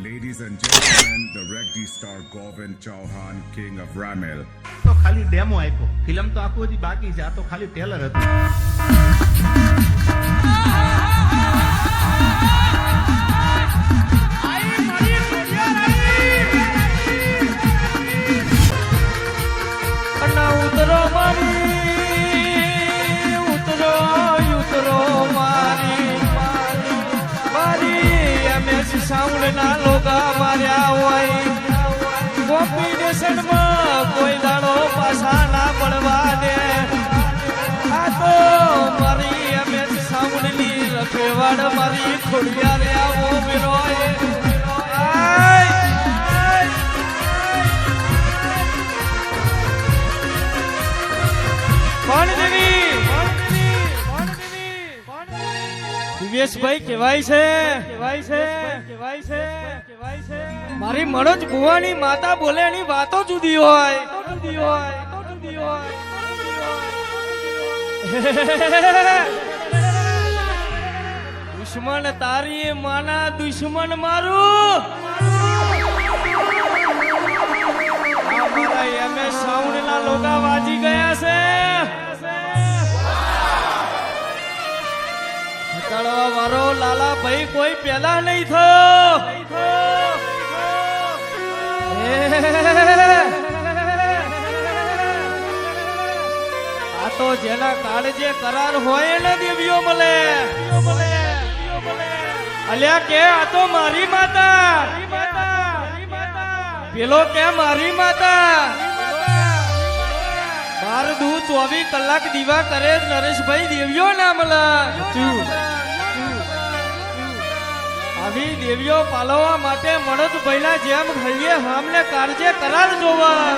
Ladies and gentlemen, the Reggie star Govind Chauhan, king of Ramil. તો ખાલી demo આપ્યો, film તો આખું હજી બાકી છે, આ તો ખાલી ટેલર હતું. ઉતરો મારી એમએસ સાઉન્ડ ના લોગા માર્યા હોય કોમ્પિટિશનમાં કોઈ દાડો પાછા ના પડવા દે. આ તો મારી એમએસ સાઉન્ડ ની રખેવાડ મારી ખોડિયારે આવો મેરો દિવેશભાઈ કેવાય છે મારી મનોજ ભુવાની માતા બોલે એની વાતો જુદી હોય. દુશ્મન તારી માના દુશ્મન મારું મારા એમએસ સાઉન્ડ ના લોગા વાજી ગયા છે. ચડવા વાળો લાલા ભાઈ કોઈ પેલા નહીં થયો. આ તો જેના કાળજે કરાર હોય ને દેવીઓ મળે. અલ્યા કે આ તો મારી માતા, પેલો કે મારી માતા. 12 દૂધ 24 કલાક દીવા કરે નરેશભાઈ દેવીઓ ના મળે. આવી દેવીઓ પાલવા માટે મણોજભાઈના જેમ હૈયે હામને કાળજે કરાર જોવા.